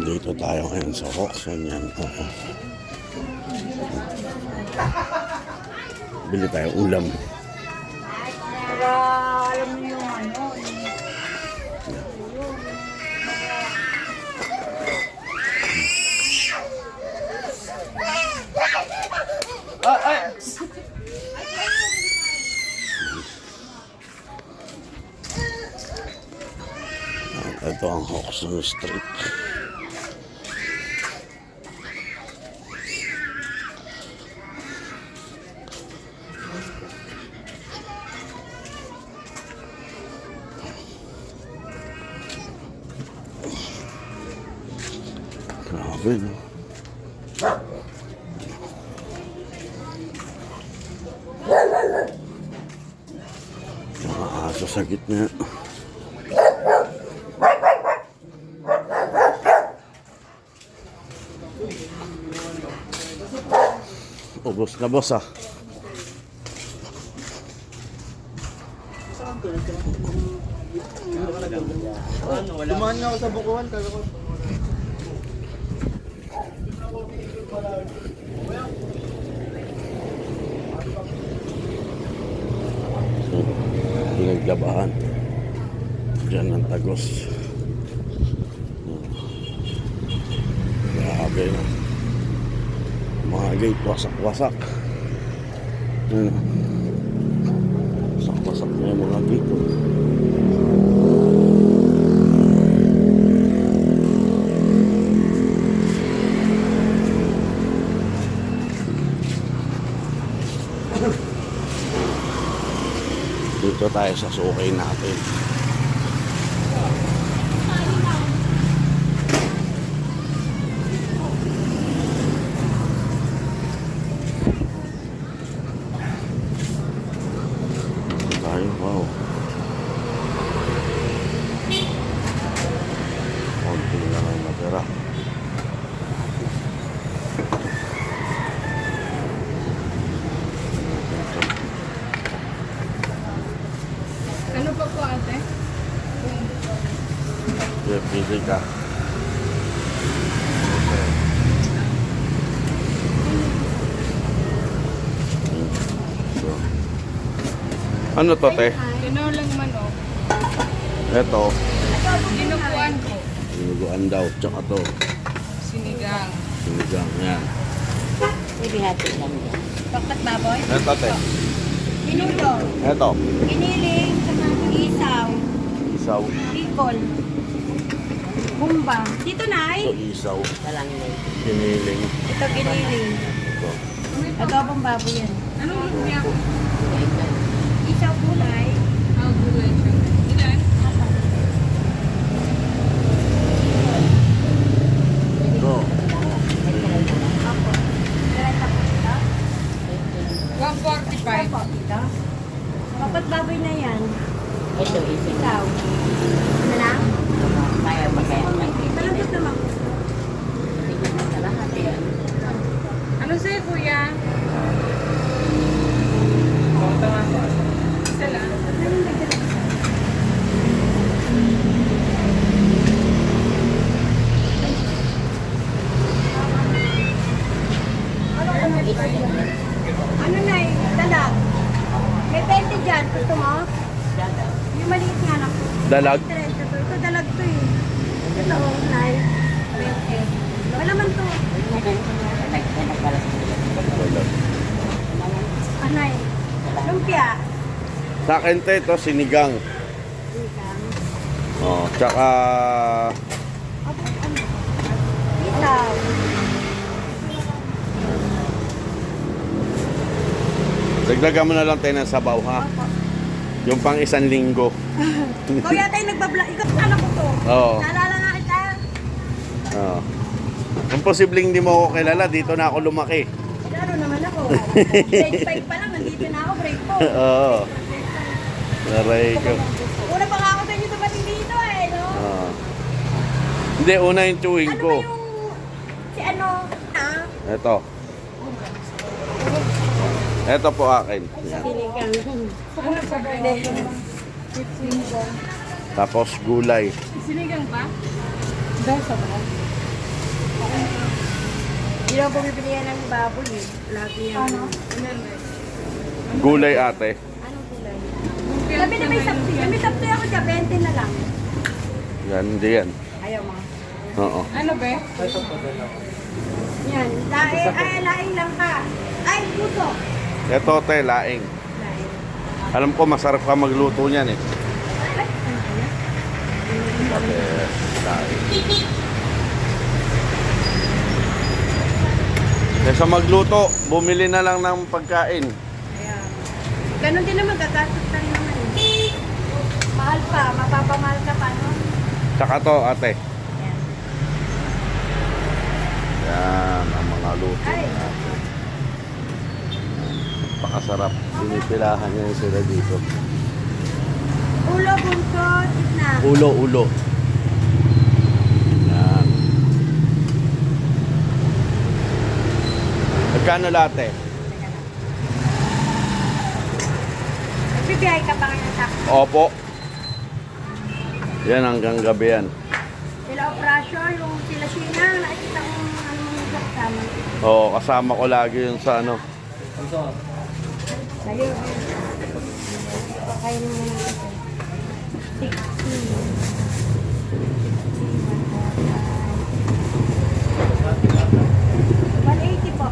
Dito tayo ngayon sa Roxon yan. Bili tayo ulam. Para alam mo yung ano. Ito ang Roxon Street. Grabe, no? Mga aso sa gitna. Ubos na boss ah. Dumaan nga ako sa bukuhan, kala ko. Pinaglabahan. Diyan ang tagos. Grabe na. Mga gate wasak-wasak. Wasak-wasak na yung mga gate. Dito tayo sa sukay natin. Tayo, wow. Konti na lang natira. Ano pa po ate? Pili ka. So. Ano to, te? Tinolang manok. Ito. Dinuguan ko. Sinuguan daw. Tsaka to. Sinigang. Sinigang. Yan. Pwede natin lang yan. Bakit baboy? Ito, te. Pinulo, Ito. iniling, isaw, Isaw. bicol, bumba. Dito Ito, nay. isaw. Talanglay. Giniling. Ito giniling. Ito. Adobong baboy yan. Anong luto niya ako? Isaw kulay. Ah, gulay siya. Ilan? Ito. Ako. Direct ako dito. 145. Ako dito. Kapat baboy na yan. Ito, ito. Isaw. Ano lang? Kaya pa kaya. Malambot naman. Tingnan mo sa lahat yan. Ano sa'yo kuya? Isa lang. Ano nay? Dalag. May 20 dyan. Gusto mo? Yung maliit nga na po. Dalag. Ito dalag to eh. Ito, nay. 20. Malaman to. Anay. Lumpia. Sa akin, te, ito, sinigang. Oh, tsaka Isaw. dagdagan mo na lang tayo ng sabaw, ha? Yung pang 1 linggo. Ikaw yata yung nagbablog. Ikaw anak ko to. Oo. Naalala nga kita. Oh. Kung posibleng hindi mo ako kilala, dito na ako lumaki. Lalo naman ako. Grade 5 pa lang. Nandito na ako. Grade 4. Oo. Aray ko. Una pa nga ako sa inyo dumating dito eh. No? Oh. Hindi, una yung chewing Ano ko. ba yung... Si ano? Ah? Ito. Ito po akin. Yan. Sinigang. Ano sa birthday? Tapos gulay. Sinigang pa? Dahil sa ba? naman bumibili yan ng baboy eh. Lagi yan. Ano? Gulay ate. Anong kulay? Sabi na may sapti. May sapti ako dyan, 20 na lang. Yan, hindi yan. Ayaw mga. Oo. Ano ba? Yan. Laing lang ka. Ay, puto. Ito te, laing. Laing. Alam ko masarap ka magluto niyan eh. Ay, ano kaya? Laing. Kaysa magluto, bumili na lang ng pagkain. Ayan. Ganon din naman, gagastos ka rin naman eh. Mahal pa, mapapamahal ka pa, no? Tsaka to ate. Ayan. Yan, ang mga luto Ay. natin. Pakasarap. Pinipilahan niya sila dito. Ulo, buntot, itna. Ulo. Yan. Magkano latte? Nagbibiyay ka pa ngayon sa Opo. Yan hanggang gabi yan. sila operasyon, yung sila Sina, nakikita ko anong kasama. Oo, kasama ko lagi yun sa ano. Sa'yo, pakainin mo na ito. 180 po.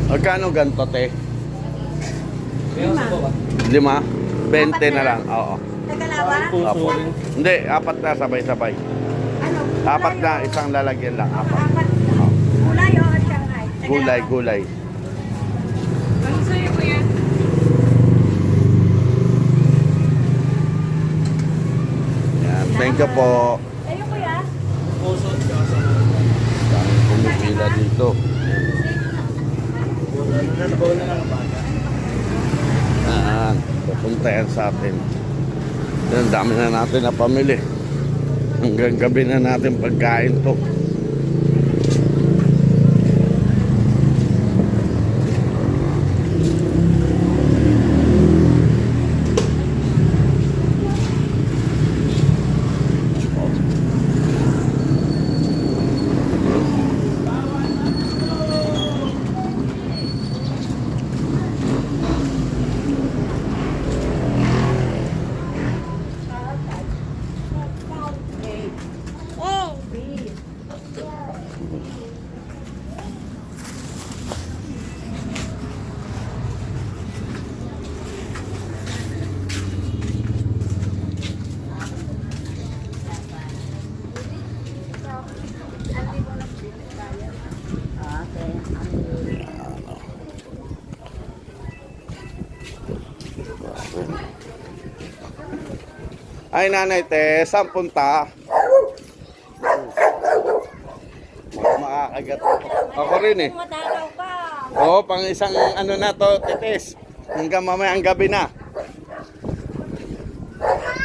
Magkano ganito, te? 5? 20 na lang, oo. Tagalawa? Apo. Hindi, 4 na sabay-sabay. Ano? 4 na, isang lalagyan lang, 4. Apat. Gulay o Shanghai? Tagalawa. Gulay. Ano sa'yo, kuya? Yan, thank you po. Sa'yo, kuya? Daming pumipila dito. Yan, pupunta yan sa atin. Yan, dami na natin na pamili. Hanggang gabi na natin pagkain to. Ay nanay te, saan punta? Makakagat ako. Ako rin eh. Matakaw ka. Oo, pang isang ano na to, titis. Hanggang mamayang gabi na.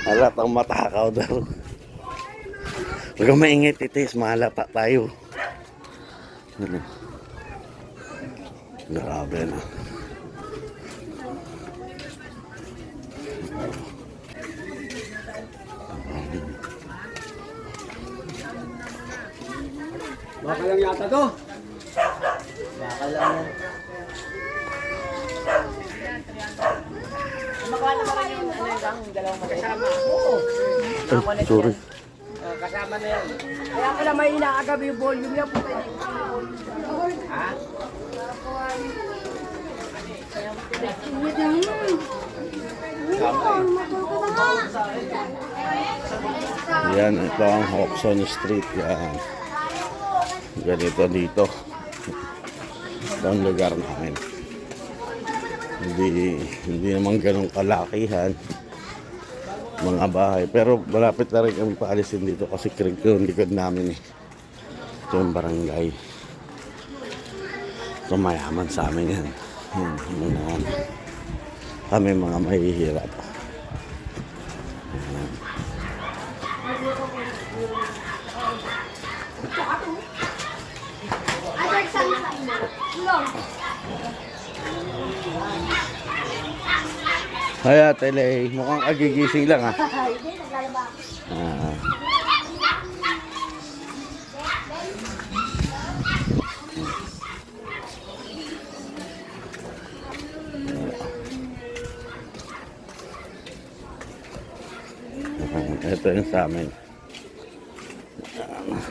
Halatang matakaw daw. Huwag kang maingit, titis. Mahalata tayo. Ano? Grabe na. Baka lang yata to. Baka lang yan. Makuha na ba kayo yung ano yung dalawang kasama? Ay, sorry. Kasama na yan. Kaya ka na may inaagabi yung volume yan. Puta hindi ko yung volume. Ha? Yan, ito ang Hawkson Street. Yan. Ganito dito. Ito ang lugar namin. Hindi naman ganun kalakihan mga bahay. Pero malapit na rin kami paalisin dito kasi Craig yung likod namin eh. Ito yung barangay. Ito mayaman sa amin yan. Kami mga mahihirap. Kaya tele, mukhang agigising lang ah. Hindi, naglalaba. Ah. Ito yung sa amin. Ayan.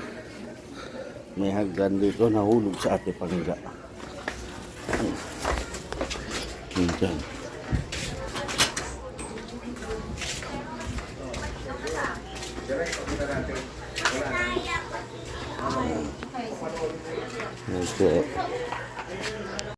May hagdan dito nahulog sa ate pangga. Ayan. Ito.